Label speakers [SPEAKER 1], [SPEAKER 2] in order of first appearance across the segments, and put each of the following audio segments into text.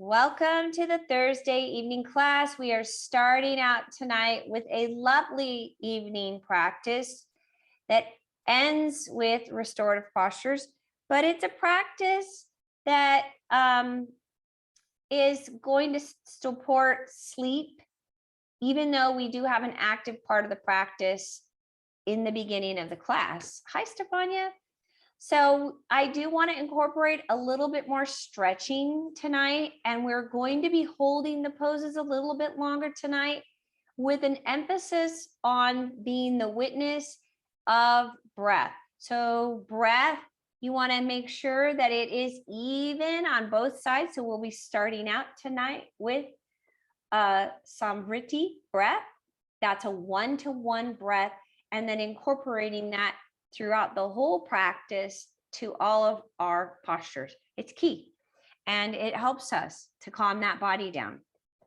[SPEAKER 1] Welcome to the Thursday evening class. We are starting out tonight with a lovely evening practice that ends with restorative postures, but it's a practice that is going to support sleep, even though we do have an active part of the practice in the beginning of the class. Hi, Stefania. So I do want to incorporate a little bit more stretching tonight, and we're going to be holding the poses a little bit longer tonight with an emphasis on being the witness of breath. So breath, you want to make sure that it is even on both sides. So we'll be starting out tonight with Samvriti breath. That's a 1-to-1 breath, and then incorporating that throughout the whole practice to all of our postures. It's key, and it helps us to calm that body down.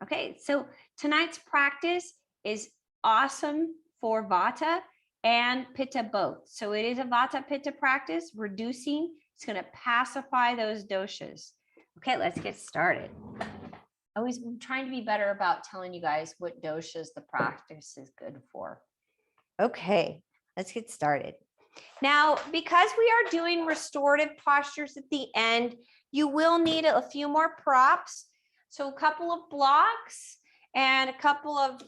[SPEAKER 1] Okay, so tonight's practice is awesome for Vata and Pitta both. So it is a Vata Pitta practice, reducing. It's going to pacify those doshas. Okay, let's get started. Always trying to be better about telling you guys what doshas the practice is good for. Okay, let's get started. Now, because we are doing restorative postures at the end, you will need a few more props. So a couple of blocks and a couple of,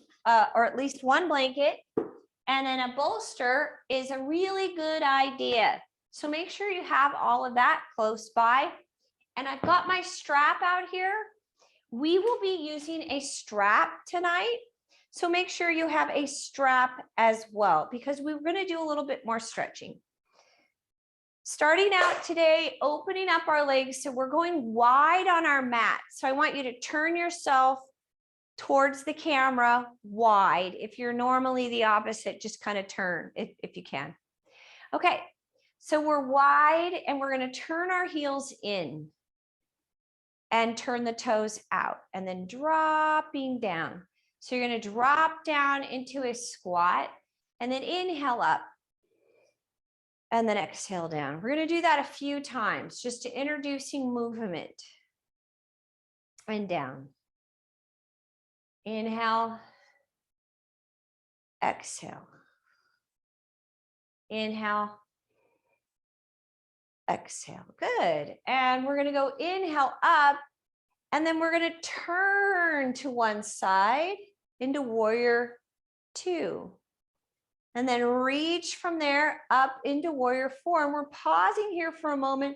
[SPEAKER 1] or at least one blanket, and then a bolster is a really good idea. So make sure you have all of that close by. And I've got my strap out here. We will be using a strap tonight. So make sure you have a strap as well, because we're going to do a little bit more stretching. Starting out today, opening up our legs. So we're going wide on our mat. So I want you to turn yourself towards the camera wide. If you're normally the opposite, just kind of turn if you can. Okay, so we're wide and we're going to turn our heels in and turn the toes out and then dropping down. So you're going to drop down into a squat and then inhale up and then exhale down. We're going to do that a few times just to introducing movement. And down. Inhale, exhale. Inhale, exhale. Good. And we're going to go inhale up, and then we're going to turn to one side into warrior two. And then reach from there up into warrior four. And we're pausing here for a moment,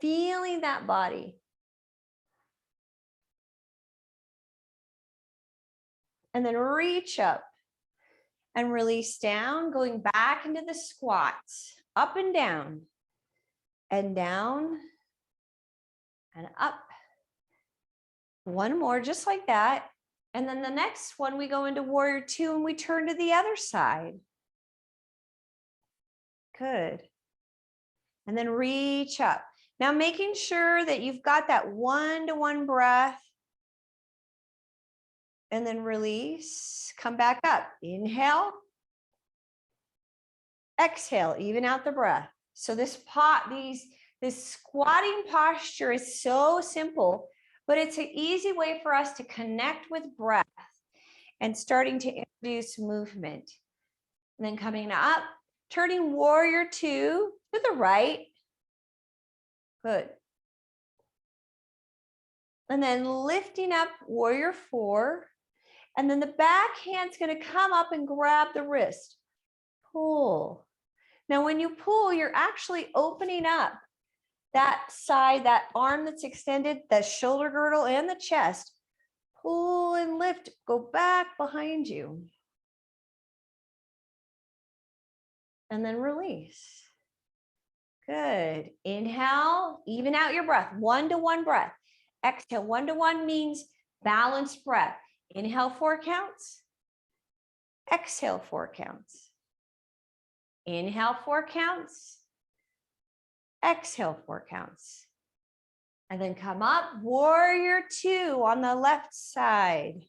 [SPEAKER 1] feeling that body. And then reach up and release down, going back into the squats, up and down and up. One more, just like that. And then the next one, we go into warrior two and we turn to the other side. Good. And then reach up. Now making sure that you've got that 1-to-1 breath. And then release, come back up. Inhale. Exhale, even out the breath. So this squatting posture is so simple, but it's an easy way for us to connect with breath and starting to introduce movement. And then coming up, turning warrior two to the right. Good. And then lifting up warrior four. And then the back hand's going to come up and grab the wrist. Pull. Now, when you pull, you're actually opening up that side, that arm that's extended, the shoulder girdle and the chest. Pull and lift. Go back behind you. And then release. Good. Inhale, even out your breath. 1-to-1 breath. Exhale. 1-to-1 means balanced breath. Inhale 4 counts. Exhale 4 counts. Inhale 4 counts. Exhale 4 counts. And then come up, warrior two on the left side.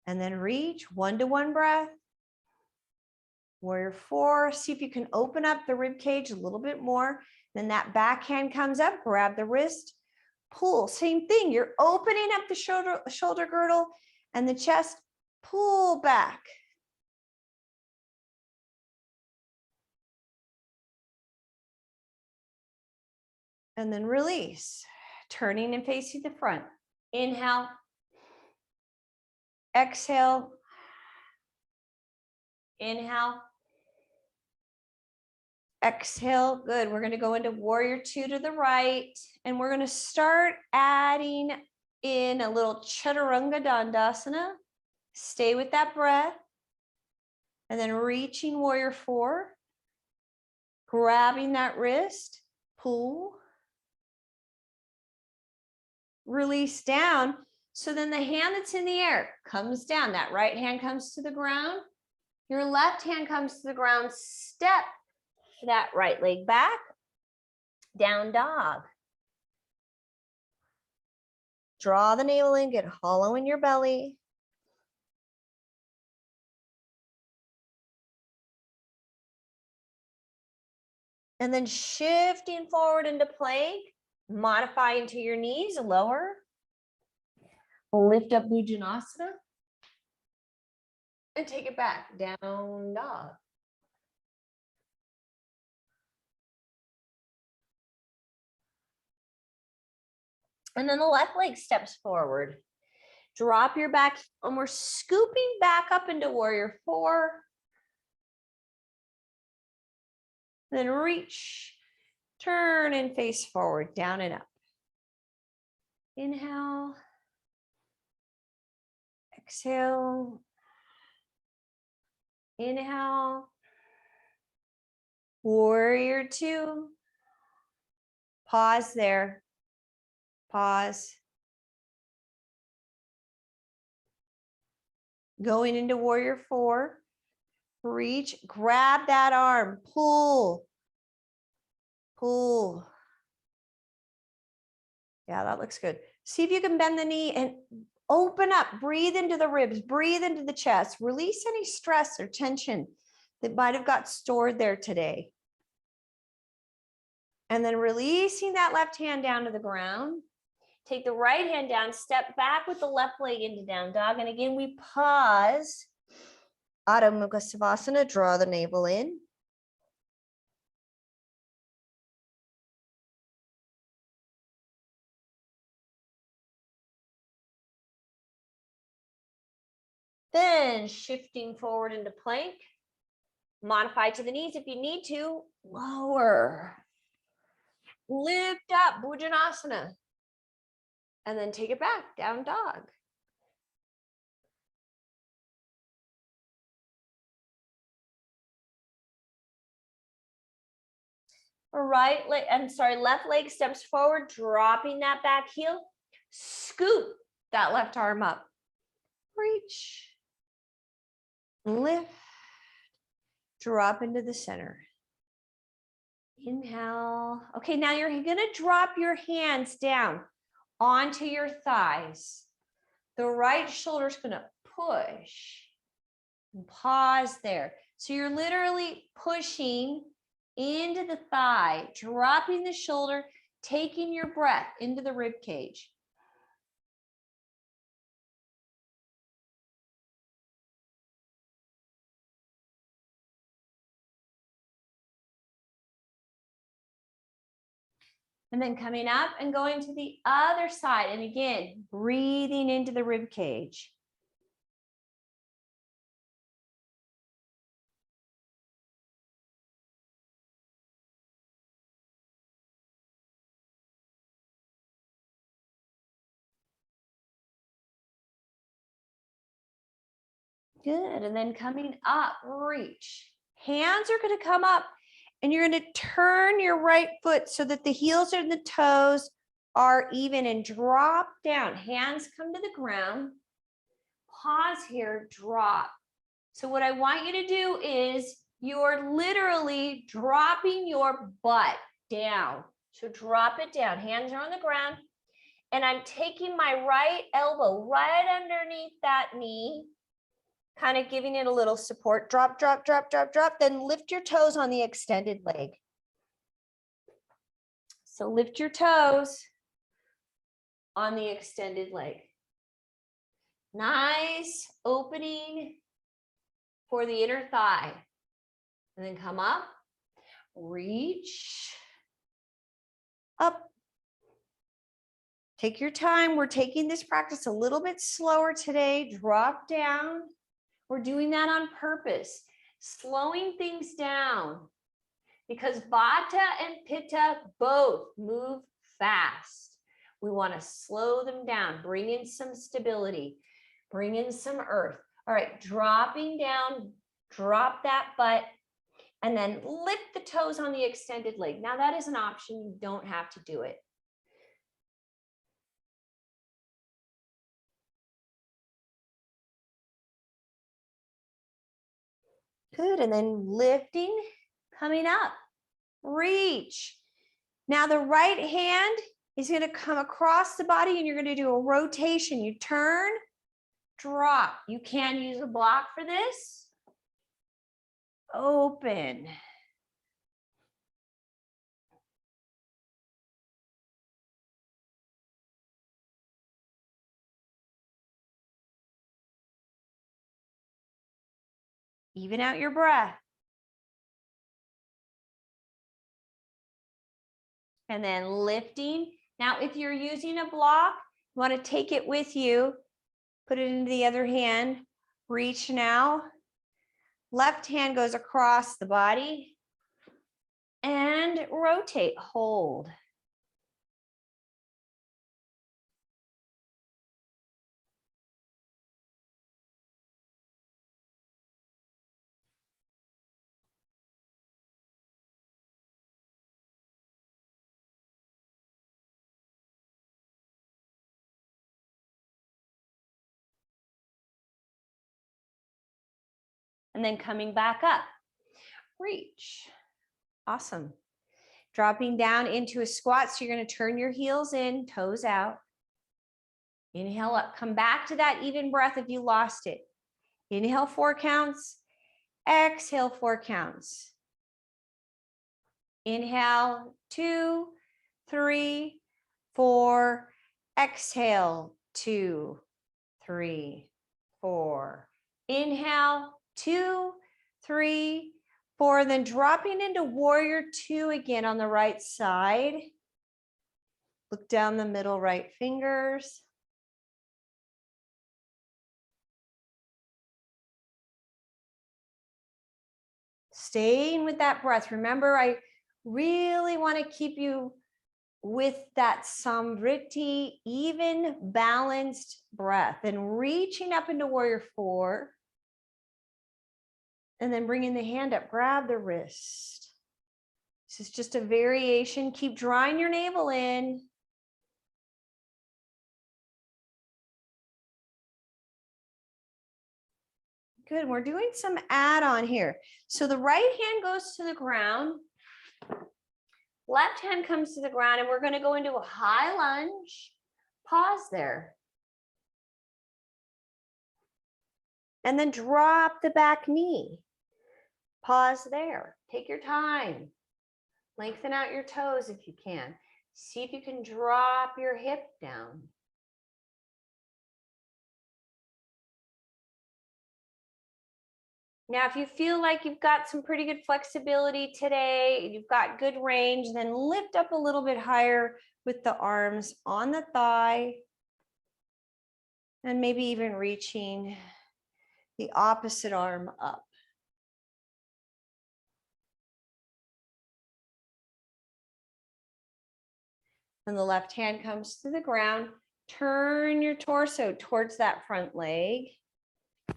[SPEAKER 1] And then reach, 1-to-1 breath. Warrior 4. See if you can open up the rib cage a little bit more. Then that back hand comes up, grab the wrist, pull. Same thing. You're opening up the shoulder girdle and the chest, pull back. And then release, turning and facing the front. Inhale, exhale, inhale, exhale. Good. We're going to go into warrior 2 to the right, and we're going to start adding in a little chaturanga dandasana. Stay with that breath, and then reaching warrior 4, grabbing that wrist, pull, release down. So then the hand that's in the air comes down. That right hand comes to the ground. Your left hand comes to the ground. Step that right leg back. Down dog. Draw the navel in, get hollow in your belly. And then shifting forward into plank. Modify into your knees, lower. Lift up Bhujanasana. And take it back, down dog. And then the left leg steps forward. Drop your back, and we're scooping back up into warrior 4. Then reach, turn and face forward, down and up. Inhale. Exhale. Inhale. Warrior 2. Pause there. Pause. Going into warrior 4. Reach, grab that arm, pull, pull. Yeah, that looks good. See if you can bend the knee and open up, breathe into the ribs, breathe into the chest, release any stress or tension that might have got stored there today. And then releasing that left hand down to the ground. Take the right hand down, step back with the left leg into down dog. And again, we pause. Adho Mukha Savasana, draw the navel in. Then shifting forward into plank. Modify to the knees if you need to. Lower. Lift up, Bhujanasana. And then take it back, down dog. Left leg steps forward, dropping that back heel. Scoop that left arm up. Reach. Lift. Drop into the center. Inhale. Okay, now you're going to drop your hands down onto your thighs. The right shoulder is going to push. And pause there. So you're literally pushing into the thigh, dropping the shoulder, taking your breath into the rib cage. And then coming up and going to the other side. And again, breathing into the rib cage. Good. And then coming up, reach. Hands are going to come up and you're going to turn your right foot so that the heels and the toes are even and drop down. Hands come to the ground. Pause here, drop. So what I want you to do is you're literally dropping your butt down. So drop it down. Hands are on the ground. And I'm taking my right elbow right underneath that knee. kind of giving it a little support. Drop, drop, drop, drop, drop. Then lift your toes on the extended leg. So lift your toes on the extended leg. Nice opening for the inner thigh. And then come up, reach up. Take your time. We're taking this practice a little bit slower today. Drop down. We're doing that on purpose, slowing things down because Vata and Pitta both move fast. We want to slow them down, bring in some stability, bring in some earth. All right, dropping down, drop that butt, and then lift the toes on the extended leg. Now that is an option. You don't have to do it. Good, and then lifting, coming up, reach. Now the right hand is going to come across the body and you're going to do a rotation. You turn, drop. You can use a block for this. Open. Even out your breath. And then lifting. Now, if you're using a block, you want to take it with you, put it into the other hand, reach now. Left hand goes across the body and rotate, hold. And then coming back up, reach. Awesome. Dropping down into a squat. So you're going to turn your heels in, toes out. Inhale up, come back to that even breath if you lost it. Inhale 4 counts, exhale 4 counts. Inhale 2, 3, 4, exhale 2, 3, 4. Inhale 2, 3, 4, then dropping into warrior 2 again on the right side. Look down the middle right fingers. Staying with that breath. Remember, I really want to keep you with that samvriti, even balanced breath, and reaching up into warrior 4. And then bringing the hand up, grab the wrist. This is just a variation. Keep drawing your navel in. Good, we're doing some add-on here. So the right hand goes to the ground. Left hand comes to the ground, and we're going to go into a high lunge. Pause there. And then drop the back knee. Pause there. Take your time. Lengthen out your toes if you can. See if you can drop your hip down. Now, if you feel like you've got some pretty good flexibility today, you've got good range, then lift up a little bit higher with the arms on the thigh, and maybe even reaching the opposite arm up. And the left hand comes to the ground. Turn your torso towards that front leg.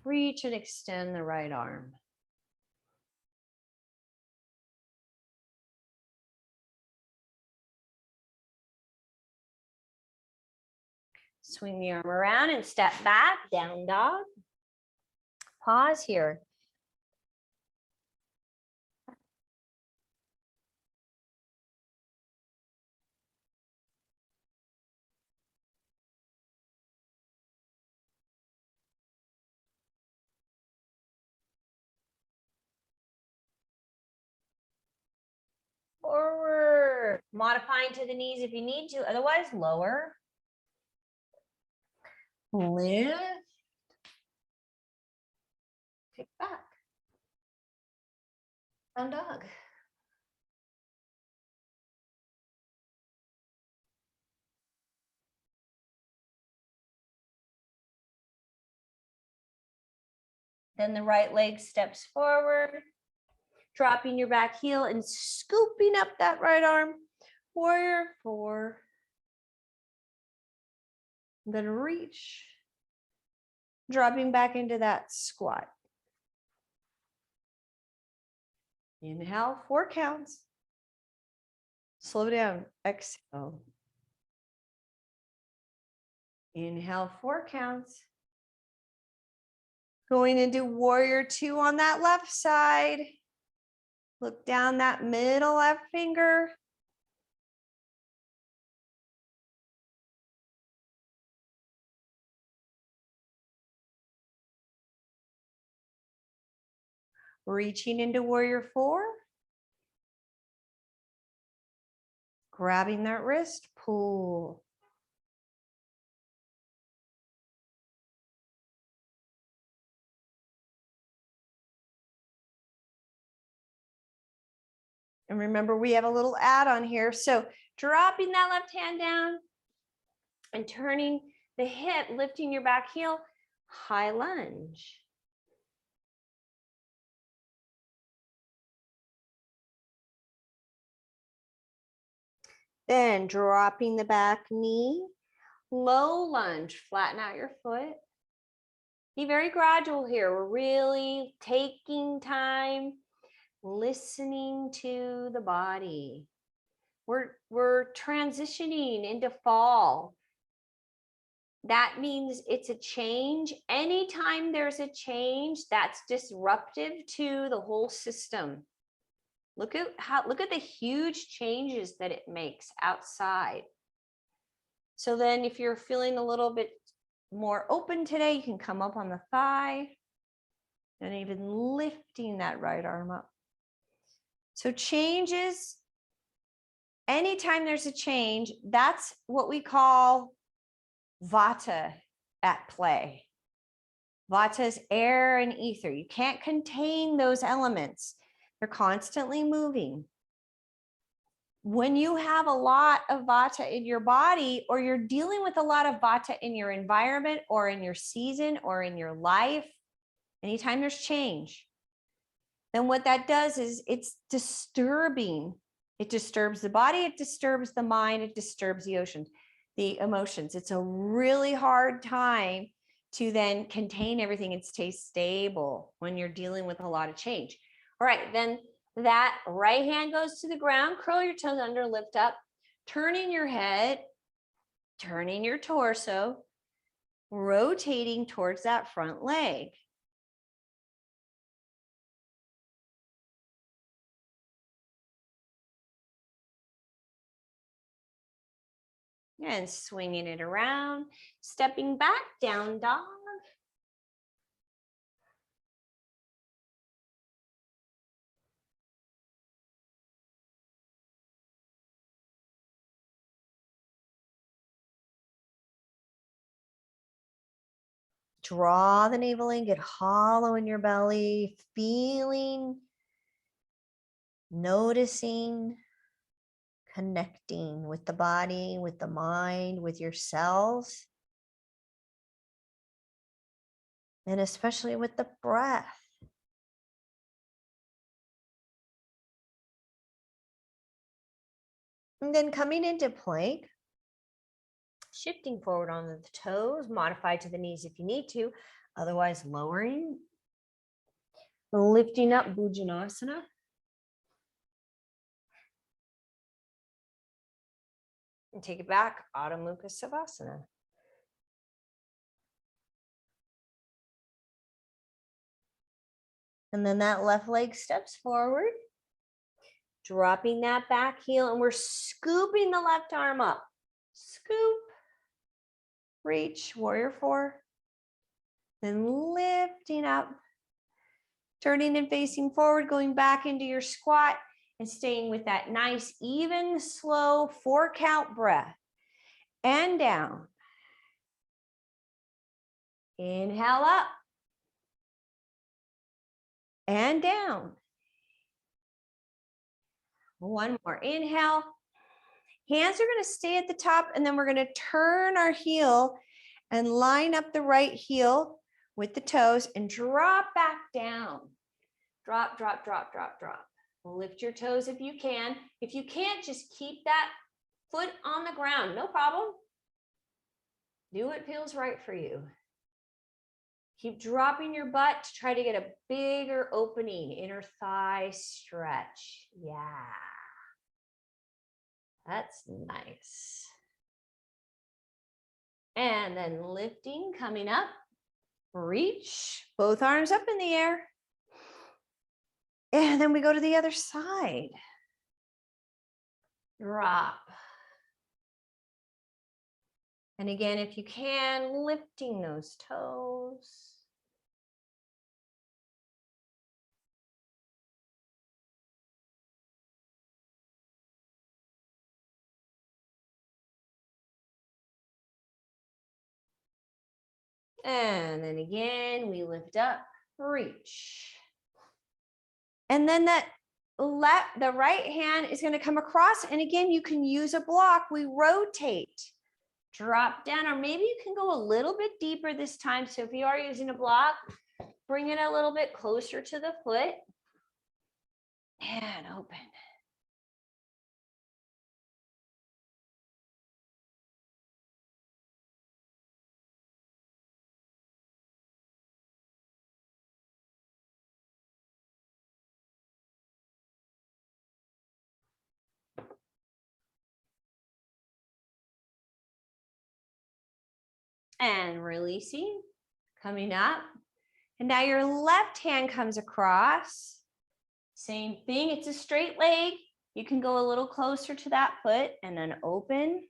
[SPEAKER 1] Reach and extend the right arm. Swing the arm around and step back, down dog. Pause here. forward. Modifying to the knees if you need to, otherwise lower. Lift. Kick back. Down dog. Then the right leg steps forward, dropping your back heel and scooping up that right arm. Warrior 4. Then reach, dropping back into that squat. Inhale, 4 counts. Slow down, exhale. Inhale, 4 counts. Going into warrior 2 on that left side. Look down that middle left finger. Reaching into warrior 4. Grabbing that wrist, pull. And remember, we have a little add-on here. So dropping that left hand down and turning the hip, lifting your back heel, high lunge. Then dropping the back knee, low lunge, flatten out your foot. Be very gradual here. We're really taking time, listening to the body. We're transitioning into fall. That means it's a change. Anytime there's a change, that's disruptive to the whole system. Look at the huge changes that it makes outside. So then if you're feeling a little bit more open today, you can come up on the thigh and even lifting that right arm up. So changes, anytime there's a change, that's what we call Vata at play. Vata is air and ether. You can't contain those elements. They're constantly moving. When you have a lot of Vata in your body, or you're dealing with a lot of Vata in your environment or in your season or in your life, anytime there's change, then what that does is it's disturbing. It disturbs the body, it disturbs the mind, it disturbs the emotions. It's a really hard time to then contain everything and stay stable when you're dealing with a lot of change. All right, then that right hand goes to the ground, curl your toes under, lift up, turning your head, turning your torso, rotating towards that front leg. And swinging it around, stepping back, down dog. Draw the navel in, get hollow in your belly, feeling, noticing, connecting with the body, with the mind, with your cells, and especially with the breath. And then coming into plank, shifting forward on the toes, modify to the knees if you need to, otherwise lowering, lifting up Bhujanasana. And take it back, Adho Mukha Savasana. And then that left leg steps forward, dropping that back heel, and we're scooping the left arm up. Scoop, reach, warrior 4. Then lifting up, turning and facing forward, going back into your squat, and staying with that nice, even, slow 4-count breath. And down. Inhale up. And down. One more. Inhale. Hands are going to stay at the top, and then we're going to turn our heel and line up the right heel with the toes and drop back down. Drop, drop, drop, drop, drop. Lift your toes if you can. If you can't, just keep that foot on the ground. No problem. Do what feels right for you. Keep dropping your butt to try to get a bigger opening, inner thigh stretch. Yeah. That's nice. And then lifting, coming up, reach, both arms up in the air. And then we go to the other side. Drop. And again, if you can, lifting those toes. And then again, we lift up, reach. And then the right hand is going to come across. And again, you can use a block. We rotate, drop down, or maybe you can go a little bit deeper this time. So if you are using a block, bring it a little bit closer to the foot and open. And releasing, coming up. And now your left hand comes across. Same thing, it's a straight leg. You can go a little closer to that foot and then open.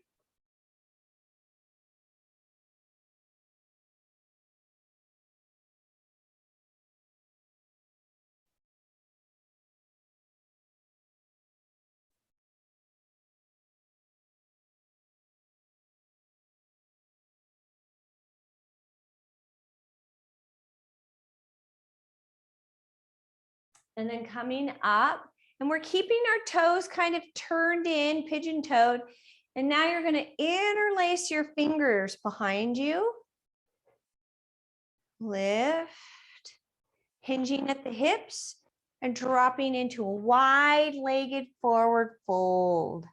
[SPEAKER 1] And then coming up, and we're keeping our toes kind of turned in, pigeon-toed. And now you're going to interlace your fingers behind you. Lift, hinging at the hips and dropping into a wide-legged forward fold.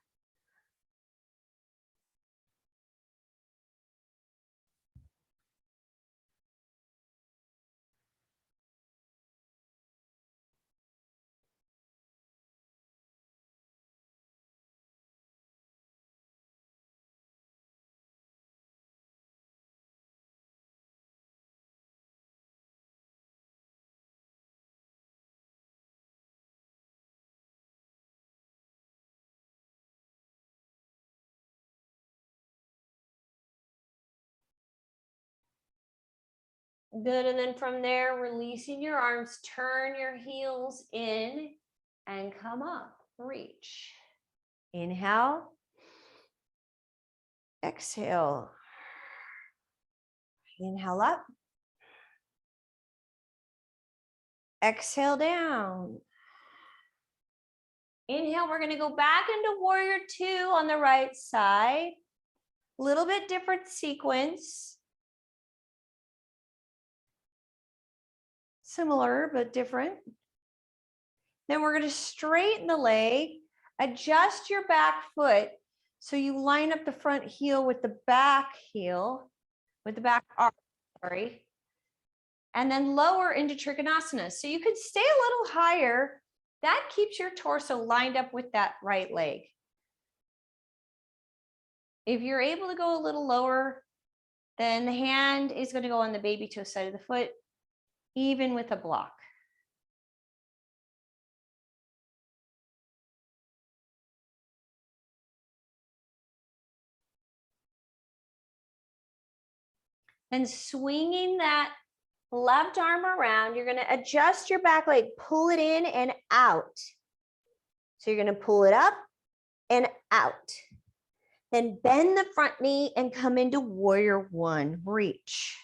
[SPEAKER 1] Good, and then from there, releasing your arms, turn your heels in and come up, reach. Inhale, exhale. Inhale up. Exhale down. Inhale, we're going to go back into warrior two on the right side. A little bit different sequence. Similar, but different. Then we're going to straighten the leg, adjust your back foot so you line up the front heel with the back heel, with the back arm, sorry. And then lower into Trikonasana. So you could stay a little higher. That keeps your torso lined up with that right leg. If you're able to go a little lower, then the hand is going to go on the baby toe side of the foot, even with a block. And swinging that left arm around, you're going to adjust your back leg, pull it in and out. So you're going to pull it up and out. Then bend the front knee and come into warrior one. Reach.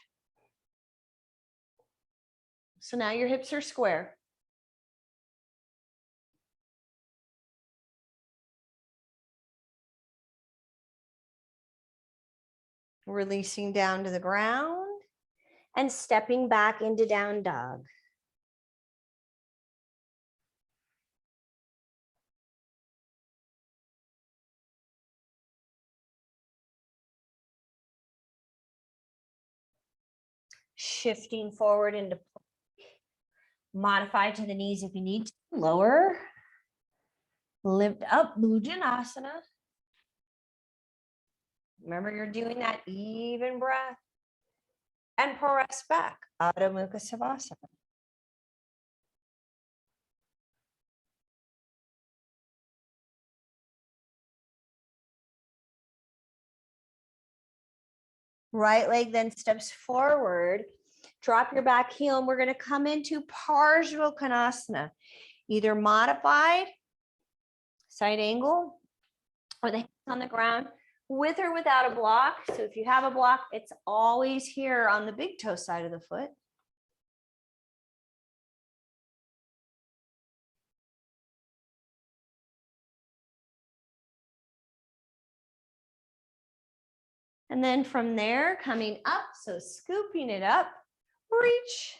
[SPEAKER 1] So now your hips are square. Releasing down to the ground and stepping back into down dog. Shifting forward into plank. Modify to the knees if you need to. Lower. Lift up, Bhujanasana. Remember, you're doing that even breath. And press back, Adho Mukha Savasana. Right leg then steps forward. Drop your back heel, and we're going to come into Parsvakonasana, either modified, side angle, or the hands on the ground, with or without a block. So if you have a block, it's always here on the big toe side of the foot. And then from there, coming up, so scooping it up, reach,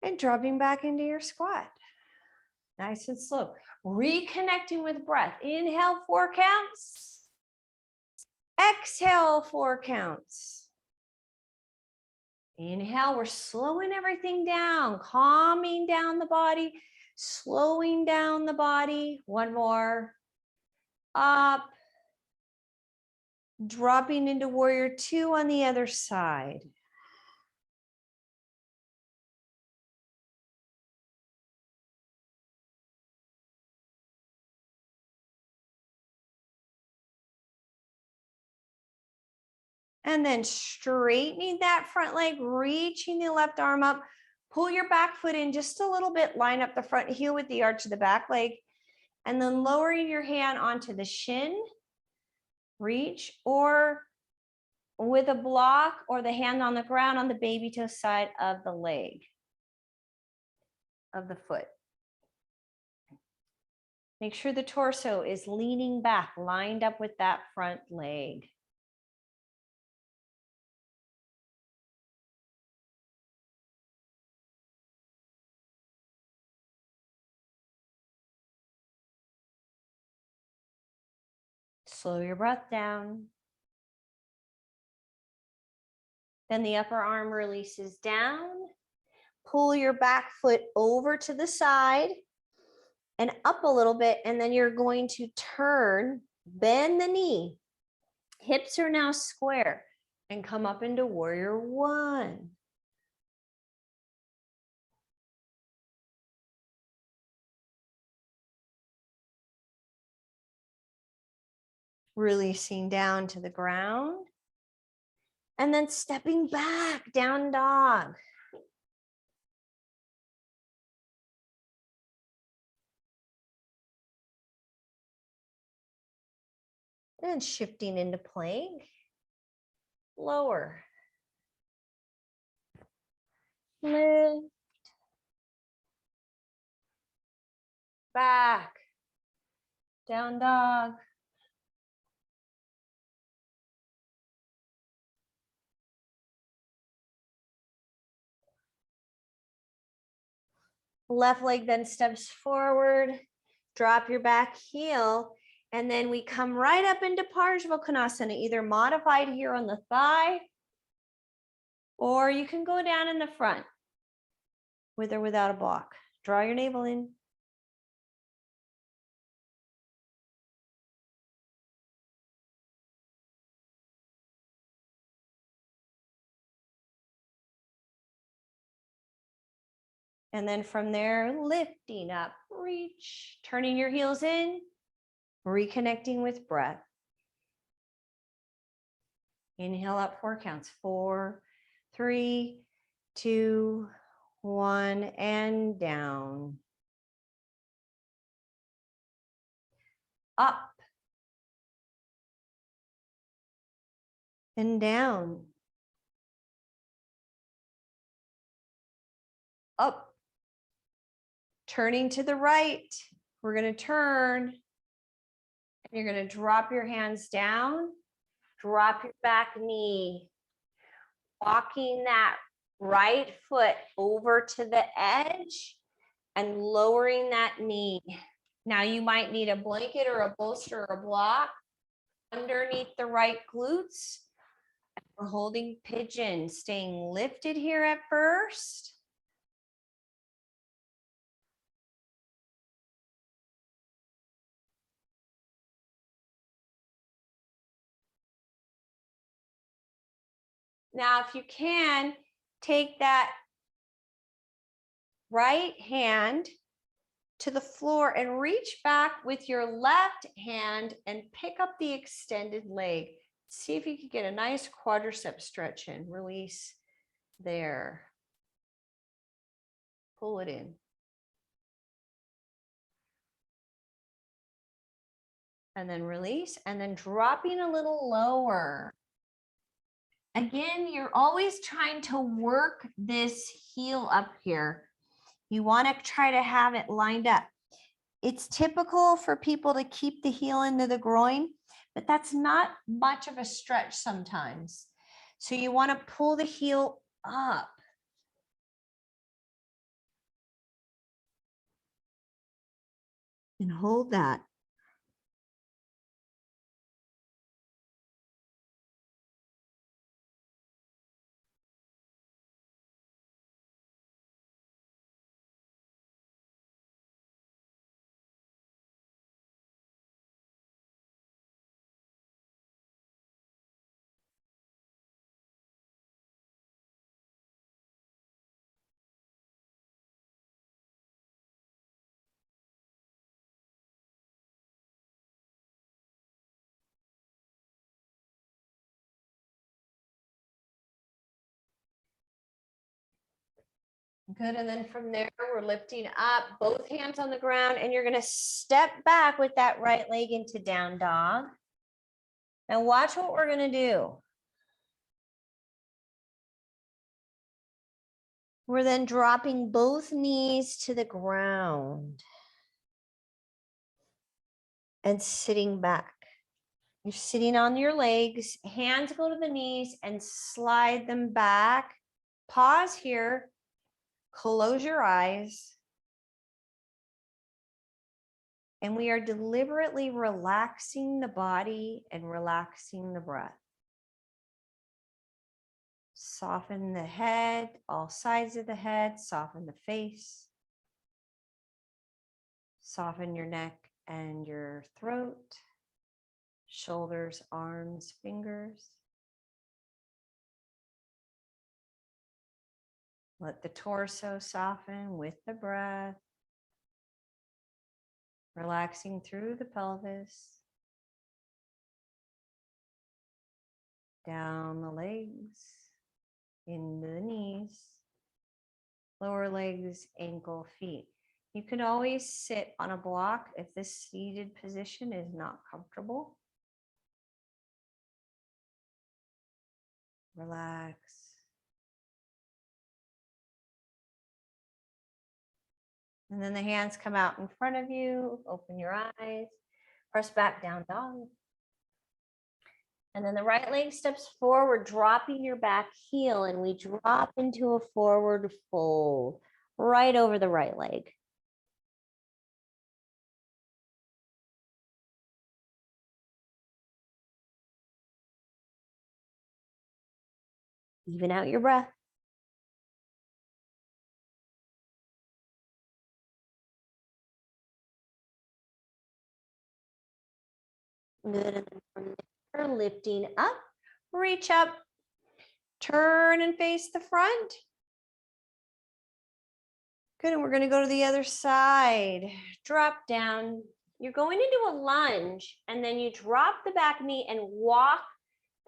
[SPEAKER 1] and dropping back into your squat. Nice and slow. Reconnecting with breath. Inhale, 4 counts. Exhale, 4 counts. Inhale, we're slowing everything down, calming down the body, slowing down the body. One more. Up. Dropping into warrior two on the other side. And then straightening that front leg, reaching the left arm up. Pull your back foot in just a little bit. Line up the front heel with the arch of the back leg. And then lowering your hand onto the shin. Reach, or with a block or the hand on the ground on the baby toe side of the leg, of the foot. Make sure the torso is leaning back, lined up with that front leg. Slow your breath down. Then the upper arm releases down. Pull your back foot over to the side and up a little bit, and then you're going to turn, bend the knee. Hips are now square, and come up into warrior one. Releasing down to the ground. And then stepping back, down dog. And shifting into plank. Lower. Lift. Back. Down dog. Left leg then steps forward. Drop your back heel. And then we come right up into Parsvakonasana, either modified here on the thigh, or you can go down in the front with or without a block. Draw your navel in. And then from there, lifting up, reach, turning your heels in, reconnecting with breath. Inhale up, 4 counts. 4, 3, 2, 1, and down. up and down, up, turning to the right. We're going to turn. You're going to drop your hands down, drop your back knee, walking that right foot over to the edge and lowering that knee. Now you might need a blanket or a bolster or a block underneath the right glutes. We're holding pigeon, staying lifted here at first. Now, if you can, take that right hand to the floor and reach back with your left hand and pick up the extended leg. See if you can get a nice quadricep stretch in. Release there. Pull it in. And then release, and then dropping a little lower. Again, you're always trying to work this heel up here. You want to try to have it lined up. It's typical for people to keep the heel into the groin, but that's not much of a stretch sometimes. So you want to pull the heel up. And hold that. Good, and then from there, we're lifting up, both hands on the ground, and you're gonna step back with that right leg into down dog. Now watch what we're gonna do. We're then dropping both knees to the ground and sitting back. You're sitting on your legs, hands go to the knees and slide them back. Pause here, close your eyes. And we are deliberately relaxing the body and relaxing the breath. Soften the head, all sides of the head, soften the face. Soften your neck and your throat, shoulders, arms, fingers. Let the torso soften with the breath. Relaxing through the pelvis. Down the legs, into the knees, lower legs, ankle, feet. You can always sit on a block if this seated position is not comfortable. Relax. And then the hands come out in front of you. Open your eyes. Press back, down dog. And then the right leg steps forward, dropping your back heel, and we drop into a forward fold right over the right leg. Even out your breath. Good, and then from there, lifting up, reach up, turn and face the front. Good, and we're gonna go to the other side. Drop down. You're going into a lunge, and then you drop the back knee and walk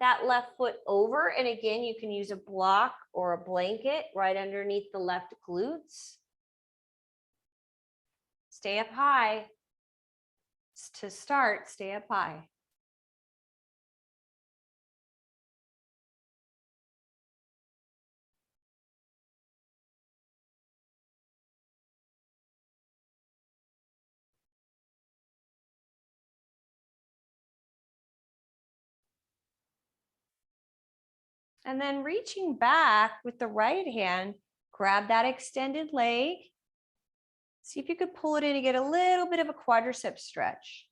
[SPEAKER 1] that left foot over. And again, you can use a block or a blanket right underneath the left glutes. Stay up high. To start, stay up high. And then reaching back with the right hand, grab that extended leg. See if you could pull it in and get a little bit of a quadricep stretch.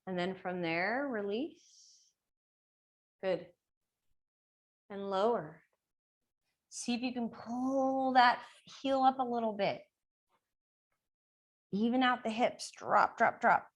[SPEAKER 1] And then from there, release. Good. And lower. See if you can pull that heel up a little bit. Even out the hips. Drop, drop, drop.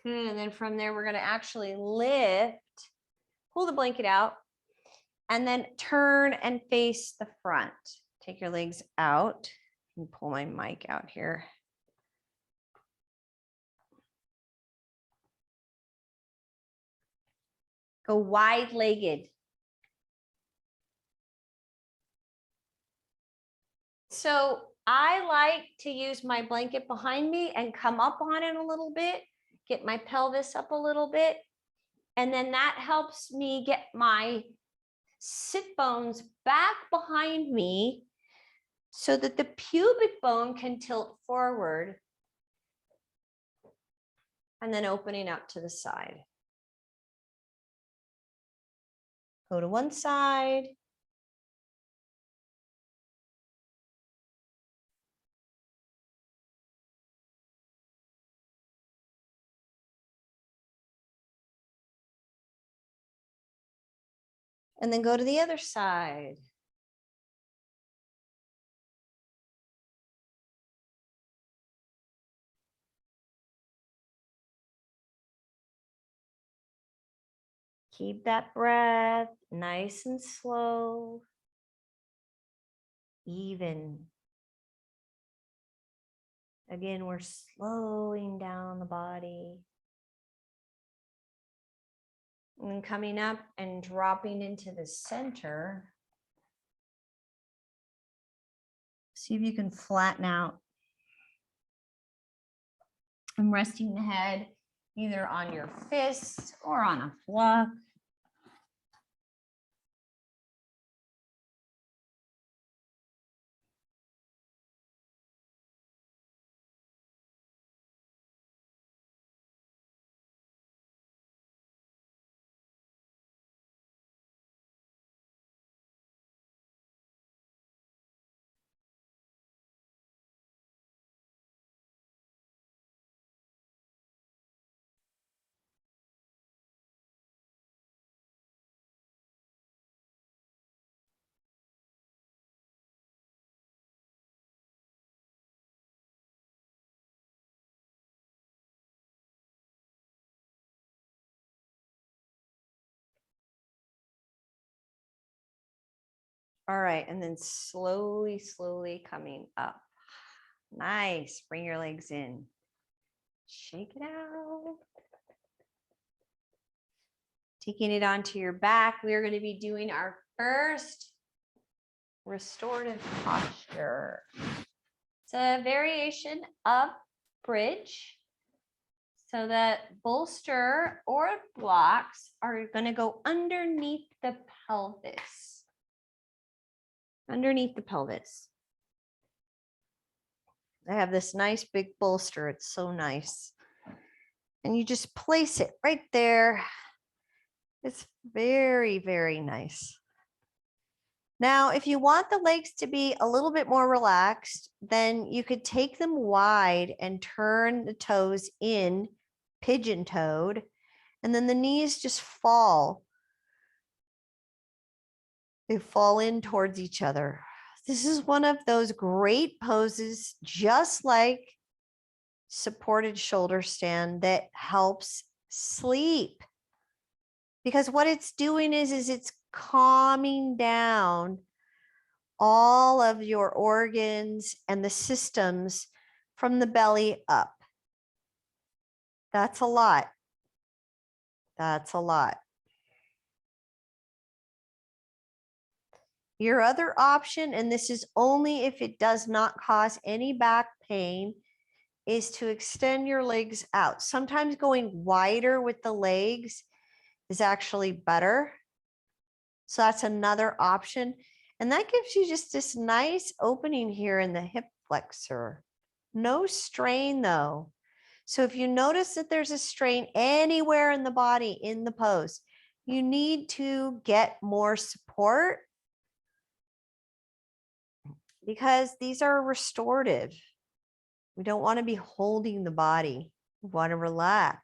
[SPEAKER 1] Good. And then from there, we're going to actually lift, pull the blanket out, and then turn and face the front. Take your legs out. Let me pull my mic out here. Go wide-legged. So I like to use my blanket behind me and come up on it a little bit, get my pelvis up a little bit. And then that helps me get my sit bones back behind me so that the pubic bone can tilt forward and then opening up to the side. Go to one side. And then go to the other side. Keep that breath nice and slow, even. Again, we're slowing down the body. And then coming up and dropping into the center. See if you can flatten out. I'm resting the head either on your fists or on a block. All right, and then slowly, slowly coming up. Nice, bring your legs in. Shake it out. Taking it onto your back, we are going to be doing our first restorative posture. It's a variation of bridge. So that bolster or blocks are going to go underneath the pelvis. Underneath the pelvis.
[SPEAKER 2] I have this nice big bolster. It's so nice. And you just place it right there. It's very, very nice. Now, if you want the legs to be a little bit more relaxed, then you could take them wide and turn the toes in, pigeon-toed, and then the knees just fall. They fall in towards each other. This is one of those great poses, just like supported shoulder stand, that helps sleep. Because what it's doing is it's calming down all of your organs and the systems from the belly up. That's a lot. That's a lot. Your other option, and this is only if it does not cause any back pain, is to extend your legs out. Sometimes going wider with the legs is actually better. So that's another option. And that gives you just this nice opening here in the hip flexor. No strain though. So if you notice that there's a strain anywhere in the body in the pose, you need to get more support, because these are restorative. We don't want to be holding the body. We want to relax.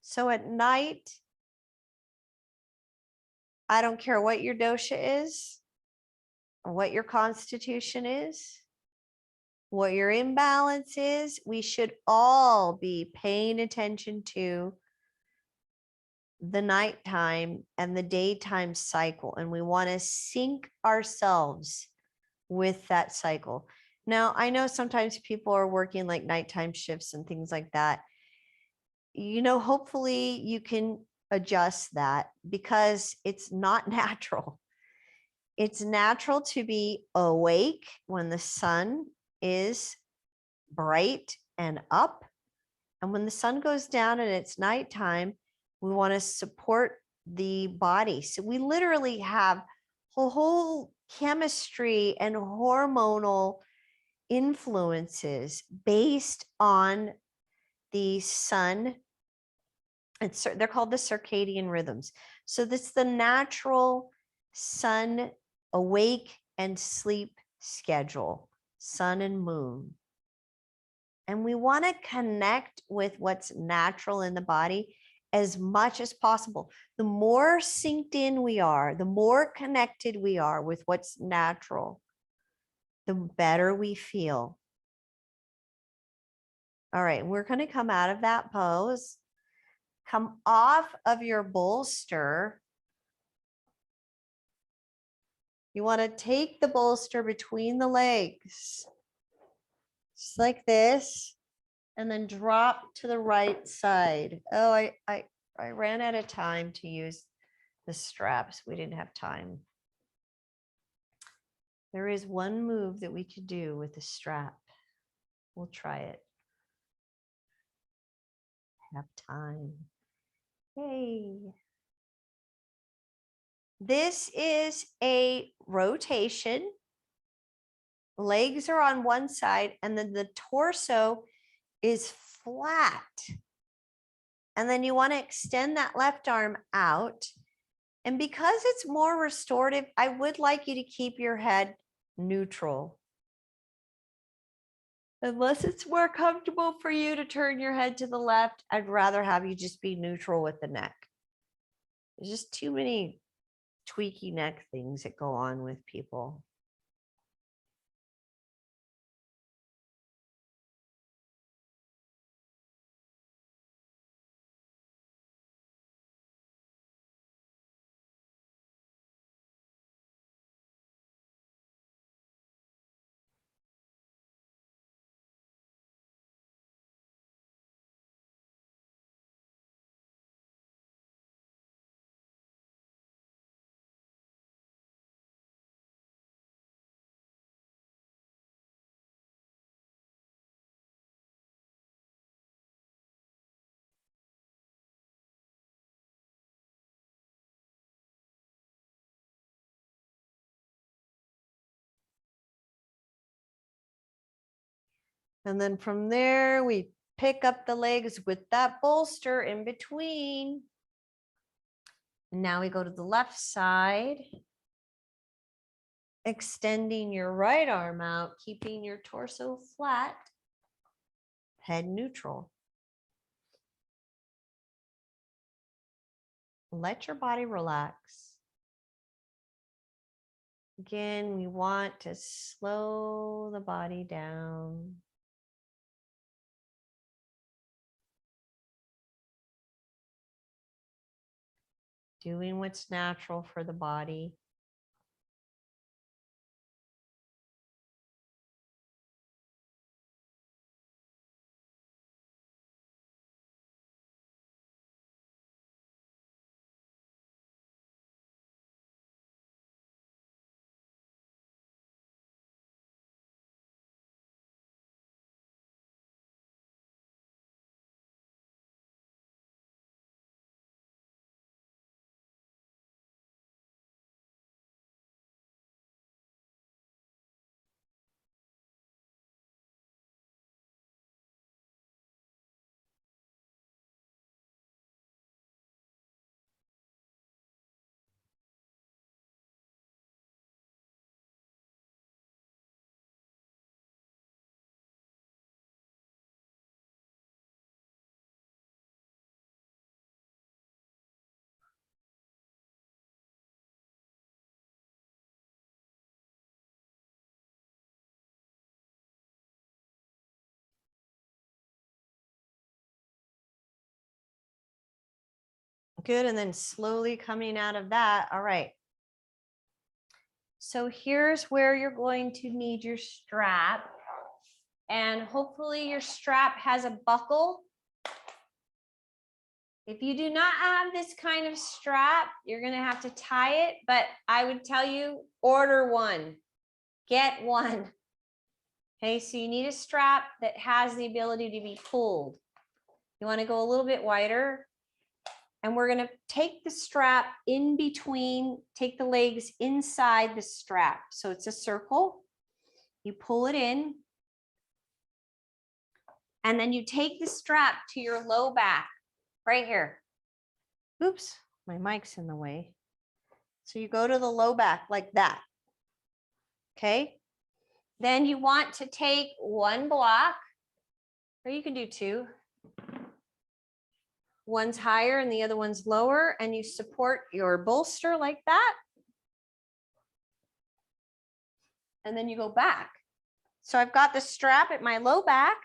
[SPEAKER 2] So at night, I don't care what your dosha is, or what your constitution is, what your imbalance is, we should all be paying attention to the nighttime and the daytime cycle. And we want to sync ourselves with that cycle. Now, I know sometimes people are working like nighttime shifts and things like that. Hopefully you can adjust that, because it's not natural. It's natural to be awake when the sun is bright and up. And when the sun goes down and it's nighttime, we want to support the body. So we literally have a whole chemistry and hormonal influences based on the sun. They're called the circadian rhythms. So that's the natural sun awake and sleep schedule, sun and moon. And we want to connect with what's natural in the body as much as possible. The more synced in we are, the more connected we are with what's natural, the better we feel. All right, we're going to come out of that pose. Come off of your bolster. You want to take the bolster between the legs, just like this, and then drop to the right side. Oh, I ran out of time to use the straps. We didn't have time. There is one move that we could do with the strap. We'll try it. Have time. Yay. This is a rotation. Legs are on one side, and then the torso is flat. And then you want to extend that left arm out. And because it's more restorative, I would like you to keep your head neutral. Unless it's more comfortable for you to turn your head to the left, I'd rather have you just be neutral with the neck. There's just too many tweaky neck things that go on with people. And then from there, we pick up the legs with that bolster in between. And now we go to the left side, extending your right arm out, keeping your torso flat, head neutral. Let your body relax. Again, we want to slow the body down. Doing what's natural for the body. Good, and then slowly coming out of that. All right. So here's where you're going to need your strap. And hopefully your strap has a buckle. If you do not have this kind of strap, you're going to have to tie it, but I would tell you, order one, get one. Okay, so you need a strap that has the ability to be pulled. You want to go a little bit wider. And we're going to take the strap in between, take the legs inside the strap. So it's a circle. You pull it in. And then you take the strap to your low back, right here. Oops, my mic's in the way. So you go to the low back like that. Okay. Then you want to take one block, or you can do two. One's higher and the other one's lower, and you support your bolster like that. And then you go back. So I've got the strap at my low back.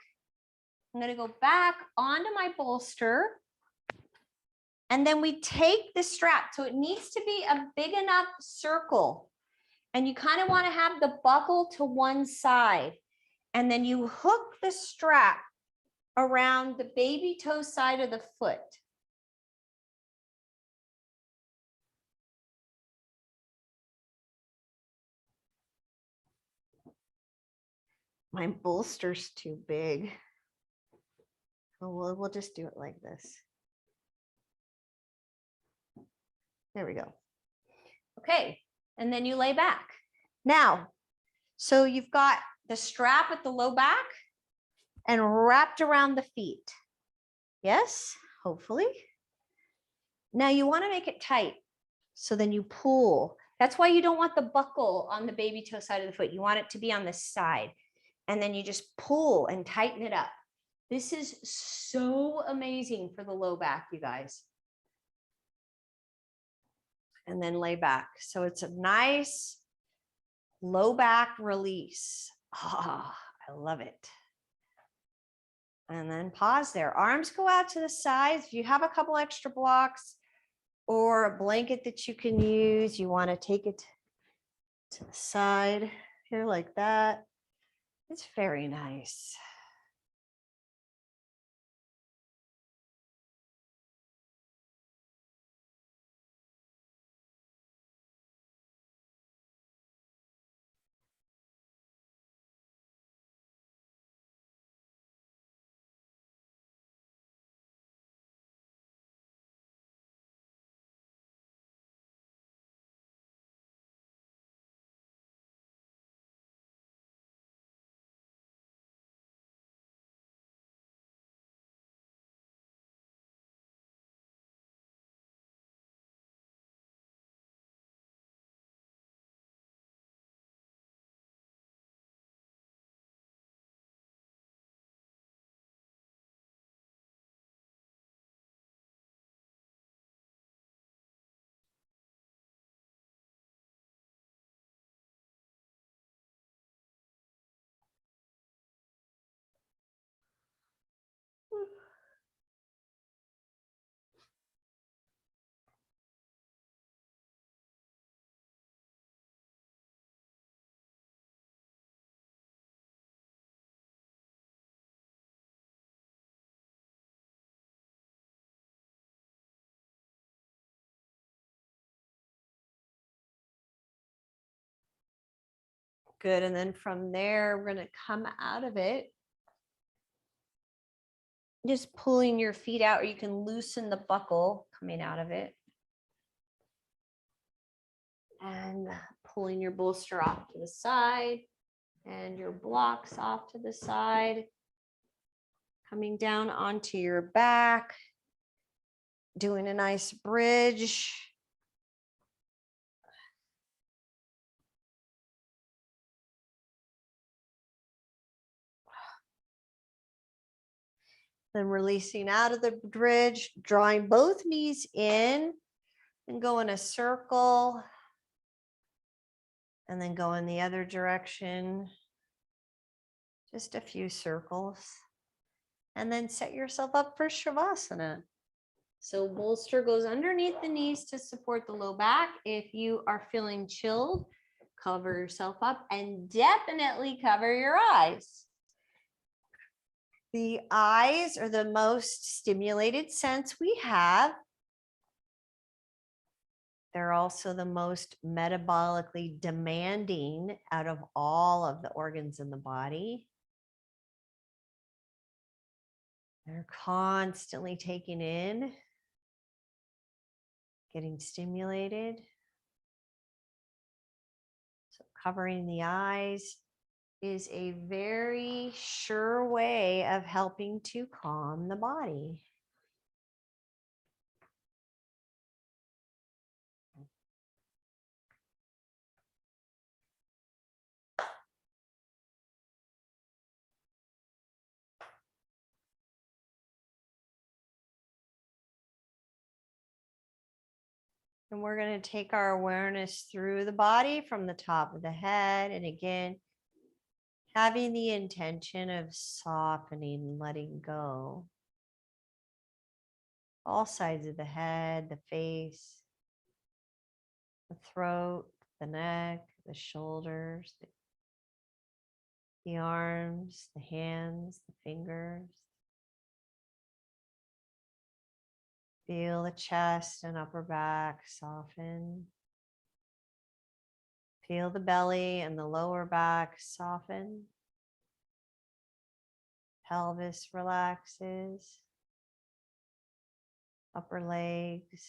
[SPEAKER 2] I'm going to go back onto my bolster. And then we take the strap. So it needs to be a big enough circle. And you kind of want to have the buckle to one side. And then you hook the strap around the baby toe side of the foot. My bolster's too big. Oh, we'll just do it like this. There we go. Okay, and then you lay back. Now, so you've got the strap at the low back and wrapped around the feet. Yes, hopefully. Now you want to make it tight. So then you pull. That's why you don't want the buckle on the baby toe side of the foot. You want it to be on the side. And then you just pull and tighten it up. This is so amazing for the low back, you guys. And then lay back. So it's a nice low back release. Ah, I love it. And then pause there. Arms go out to the sides. If you have a couple extra blocks or a blanket that you can use, you want to take it to the side here like that. It's very nice. Good. And then from there, we're going to come out of it. Just pulling your feet out, or you can loosen the buckle coming out of it. And pulling your bolster off to the side and your blocks off to the side. Coming down onto your back. Doing a nice bridge. Then releasing out of the bridge, drawing both knees in and go in a circle. And then go in the other direction. Just a few circles. And then set yourself up for Shavasana. So bolster goes underneath the knees to support the low back. If you are feeling chilled, cover yourself up and definitely cover your eyes. The eyes are the most stimulated sense we have. They're also the most metabolically demanding out of all of the organs in the body. They're constantly taking in, getting stimulated. So covering the eyes is a very sure way of helping to calm the body. And we're going to take our awareness through the body from the top of the head. And again, having the intention of softening, letting go. All sides of the head, the face, the throat, the neck, the shoulders, the arms, the hands, the fingers. Feel the chest and upper back soften. Feel the belly and the lower back soften. Pelvis relaxes. Upper legs,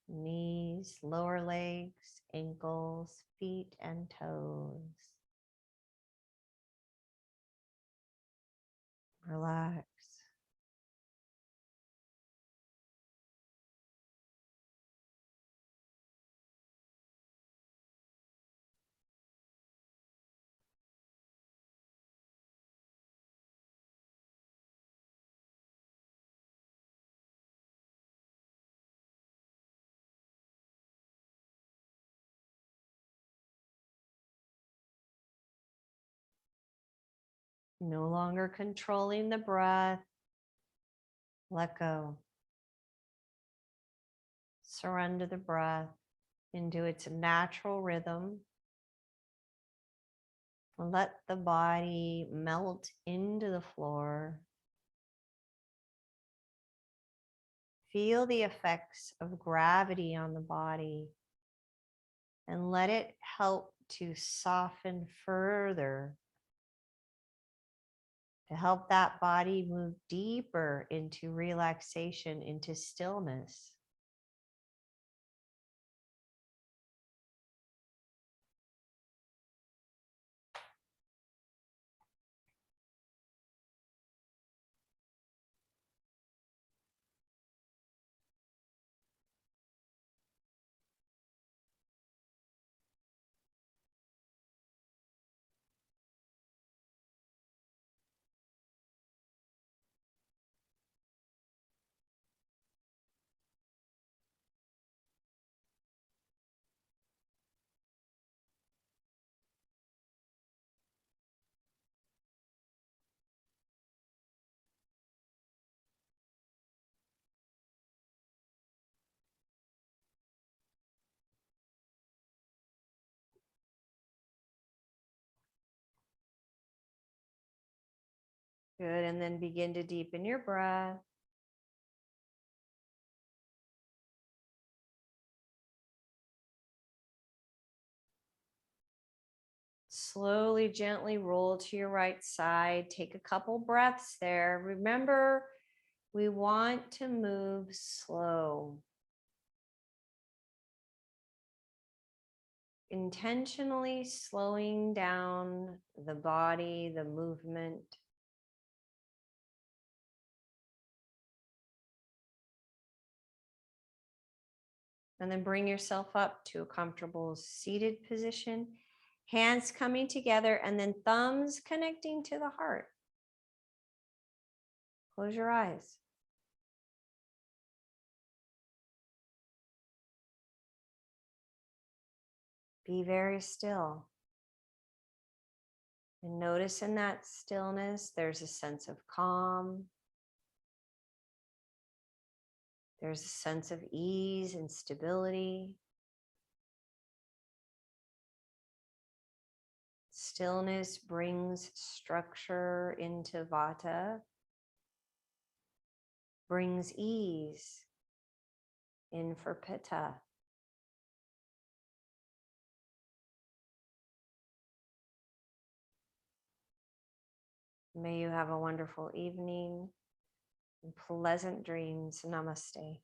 [SPEAKER 2] knees, lower legs, ankles, feet, and toes. Relax. No longer controlling the breath. Let go. Surrender the breath into its natural rhythm. Let the body melt into the floor. Feel the effects of gravity on the body and let it help to soften further, to help that body move deeper into relaxation, into stillness. Good. And then begin to deepen your breath.
[SPEAKER 1] Slowly, gently roll to your right side. Take a couple breaths there. Remember, we want to move slow. Intentionally slowing down the body, the movement. And then bring yourself up to a comfortable seated position. Hands coming together and then thumbs connecting to the heart. Close your eyes. Be very still. And notice in that stillness, there's a sense of calm. There's a sense of ease and stability. Stillness brings structure into Vata, brings ease in for Pitta. May you have a wonderful evening and pleasant dreams. Namaste.